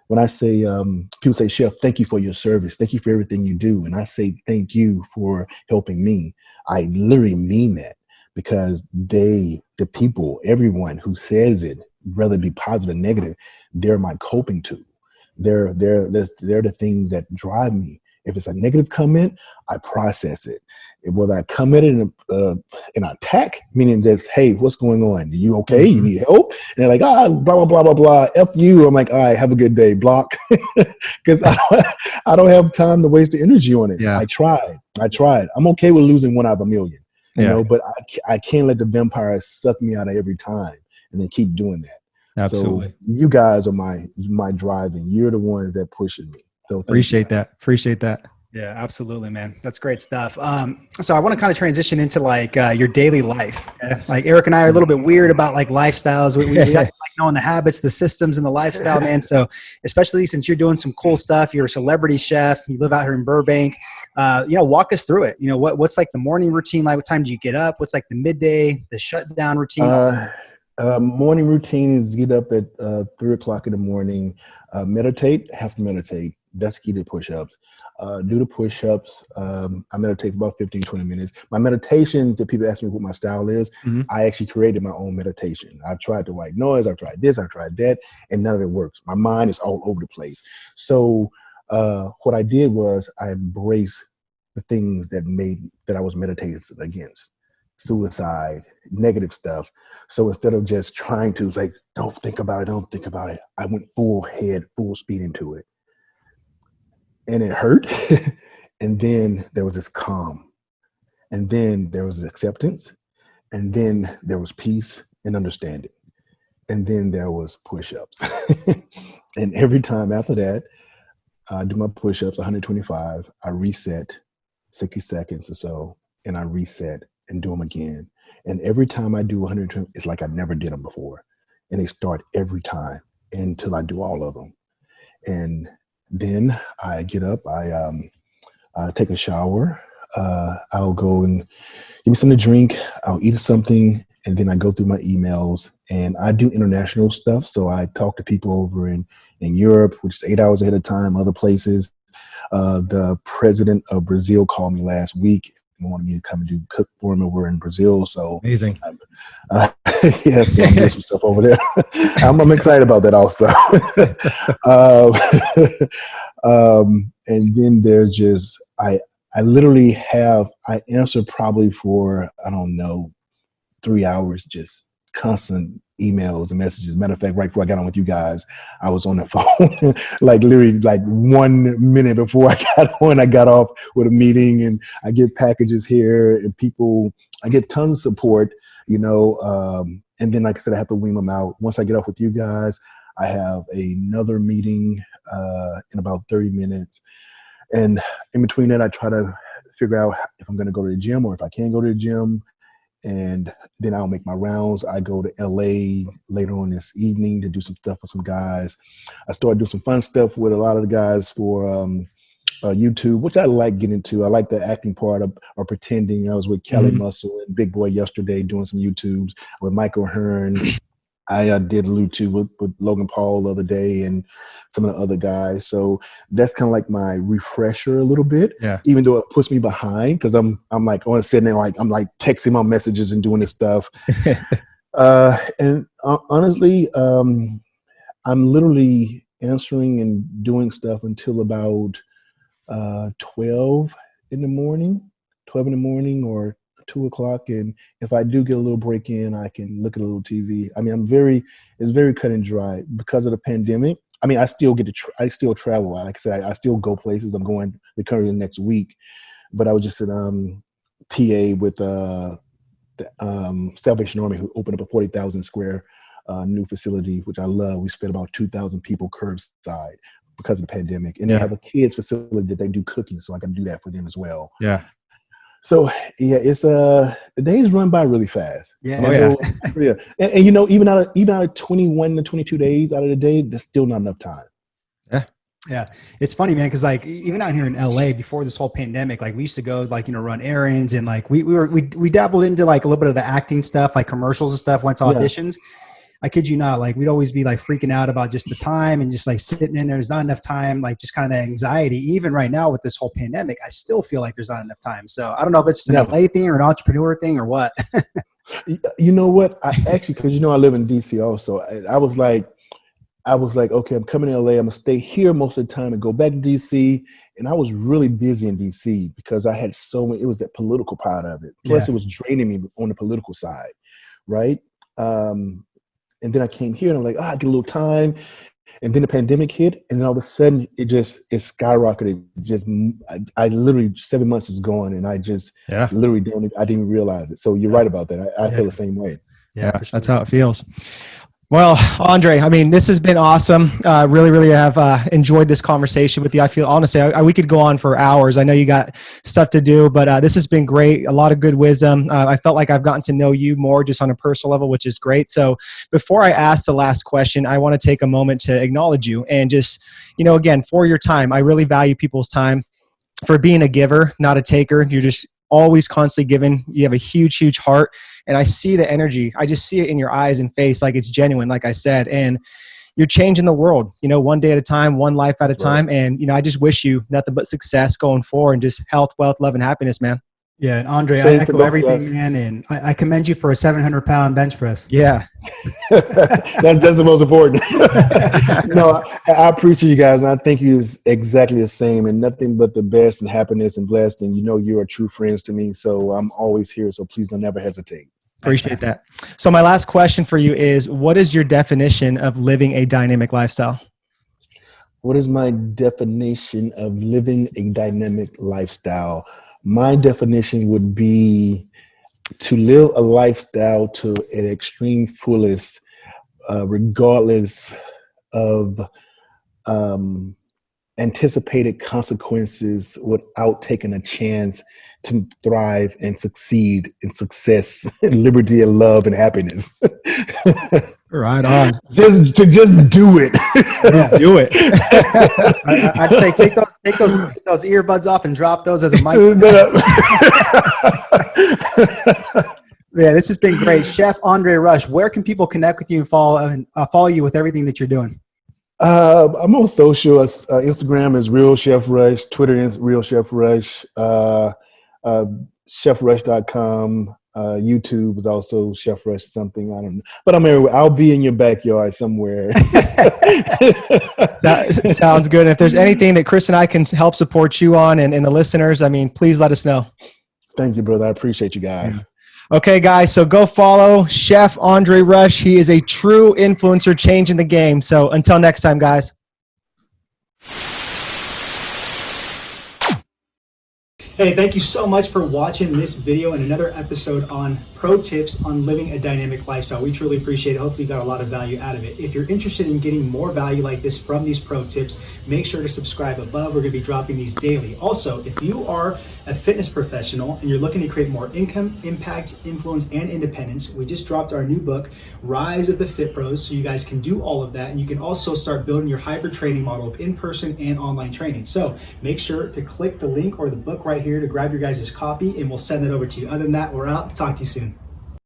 people say, Chef, thank you for your service. Thank you for everything you do. And I say, thank you for helping me. I literally mean that, because the people, everyone who says it, whether it be positive or negative, they're my coping tool. They're the things that drive me. If it's a negative comment, I process it. Whether I comment it in an attack, meaning just, hey, what's going on? Are you okay? You need help? And they're like, blah, blah, blah, blah, blah. F you. I'm like, all right, have a good day. Block. Because I don't have time to waste the energy on it. Yeah. I tried. I'm okay with losing one out of a million, but I can't let the vampires suck me out of every time and then keep doing that. Absolutely. So you guys are my driving. You're the ones that pushing me. So appreciate that. Yeah, absolutely, man. That's great stuff. So I want to kind of transition into like your daily life. Okay? Like Eric and I are a little bit weird about like lifestyles. We like knowing the habits, the systems, and the lifestyle, man. So especially since you're doing some cool stuff, you're a celebrity chef, you live out here in Burbank. Walk us through it. What's like the morning routine like? What time do you get up? What's like the midday, the shutdown routine? Morning routine is get up at 3:00 in the morning, meditate, have to meditate. That's key to push-ups. Do the push-ups. I meditate for about 15, 20 minutes. My meditation, that people ask me what my style is, I actually created my own meditation. I've tried the white noise. I've tried this. I've tried that. And none of it works. My mind is all over the place. So what I did was I embraced the things that I was meditating against. Suicide, negative stuff. So instead of just trying to don't think about it, I went full speed into it. And it hurt. And then there was this calm. And then there was acceptance. And then there was peace and understanding. And then there was push-ups. And every time after that, I do my push-ups, 125. I reset 60 seconds or so, and I reset and do them again. And every time I do 120, it's like I never did them before. And they start every time until I do all of them. And then I get up, I take a shower. I'll go and give me something to drink. I'll eat something. And then I go through my emails, and I do international stuff. So I talk to people over in Europe, which is 8 hours ahead of time, other places. The president of Brazil called me last week and wanted me to come and cook for him over in Brazil. So amazing. So I'm doing some stuff over there. I'm excited about that also. And then there's just, I literally I answer probably for, 3 hours, just constant emails and messages. Matter of fact, right before I got on with you guys, I was on the phone, literally 1 minute before I got on, I got off with a meeting, and I get packages here and I get tons of support, and then, like I said, I have to wing them out. Once I get off with you guys, I have another meeting in about 30 minutes. And in between that, I try to figure out if I'm going to go to the gym or if I can't go to the gym. and then I'll make my rounds. I go to LA later on this evening to do some stuff with some guys. I started doing some fun stuff with a lot of the guys for YouTube, which I like getting into. I like the acting part of pretending. I was with Kelly Muscle and Big Boy yesterday doing some YouTubes with Michael Hearn. I did a YouTube with Logan Paul the other day and some of the other guys. So that's kind of like my refresher a little bit, even though it puts me behind because I'm like, I want to sit there like I'm like texting my messages and doing this stuff. Honestly, I'm literally answering and doing stuff until about 12 in the morning or 2 o'clock, and if I do get a little break in, I can look at a little TV. I mean, it's very cut and dry because of the pandemic. I mean, I still I still travel. Like I said, I still go places. I'm going to country next week, but I was just at PA with the Salvation Army, who opened up a 40,000 square new facility, which I love. We fed about 2,000 people curbside because of the pandemic, and they have a kids facility that they do cooking, so I can do that for them as well. Yeah. So it's the days run by really fast. Yeah. And you know, even out of 21 to 22 days out of the day, there's still not enough time. Yeah. It's funny, man. Cause like even out here in LA before this whole pandemic, like we used to go like, run errands and like we dabbled into like a little bit of the acting stuff, like commercials and stuff, went to auditions. I kid you not, like we'd always be like freaking out about just the time and just like sitting in there. There's not enough time, like just kind of the anxiety. Even right now with this whole pandemic, I still feel like there's not enough time. So I don't know if it's an LA thing or an entrepreneur thing or what. You know what? I actually, because I live in DC also. I was like, okay, I'm coming to LA. I'm gonna stay here most of the time and go back to DC. And I was really busy in DC because I had so many. It was that political part of it. Plus, it was draining me on the political side, right? And then I came here and I'm like, I get a little time. And then the pandemic hit. And then all of a sudden it skyrocketed. I literally 7 months is gone. And I just literally I didn't even realize it. So you're right about that. I feel the same way. Yeah, that's how it feels. Well, Andre, I mean, this has been awesome. Really, really have enjoyed this conversation with you. I feel, honestly, we could go on for hours. I know you got stuff to do, but this has been great. A lot of good wisdom. I felt like I've gotten to know you more just on a personal level, which is great. So before I ask the last question, I want to take a moment to acknowledge you and just, again, for your time. I really value people's time, for being a giver, not a taker. You're just always constantly giving. You have a huge, huge heart. And I see the energy. I just see it in your eyes and face, like it's genuine, like I said. And you're changing the world, one day at a time, one life at a time. And, I just wish you nothing but success going forward and just health, wealth, love, and happiness, man. Yeah. And Andre, I echo everything, man. And I commend you for a 700-pound bench press. Yeah. That's the most important. No, I appreciate you guys. And I think you is exactly the same and nothing but the best and happiness and blessed. And you are true friends to me. So I'm always here. So please don't ever hesitate. Appreciate that. So my last question for you is, what is your definition of living a dynamic lifestyle? What is my definition of living a dynamic lifestyle? My definition would be to live a lifestyle to an extreme fullest, regardless of anticipated consequences, without taking a chance to thrive and succeed in success and liberty and love and happiness. Right on. Just do it. Yeah, do it. I'd say take those earbuds off and drop those as a mic. Yeah, this has been great. Chef Andre Rush, where can people connect with you and follow you with everything that you're doing? I'm on social. Instagram is Real Chef Rush. Twitter is Real Chef Rush. ChefRush.com. YouTube is also Chef Rush something. I don't know. But I'm everywhere. I'll be in your backyard somewhere. That sounds good. And if there's anything that Chris and I can help support you on and the listeners, please let us know. Thank you, brother. I appreciate you guys. Okay, guys, so go follow Chef Andre Rush. He is a true influencer changing the game. So until next time, guys. Hey, thank you so much for watching this video and another episode on pro tips on living a dynamic lifestyle. We truly appreciate it. Hopefully you got a lot of value out of it. If you're interested in getting more value like this from these pro tips, make sure to subscribe above. We're going to be dropping these daily. Also, if you are a fitness professional and you're looking to create more income, impact, influence, and independence, we just dropped our new book, Rise of the Fit Pros, so you guys can do all of that. And you can also start building your hybrid training model of in-person and online training. So make sure to click the link or the book right here to grab your guys' copy, and we'll send it over to you. Other than that, we're out. Talk to you soon.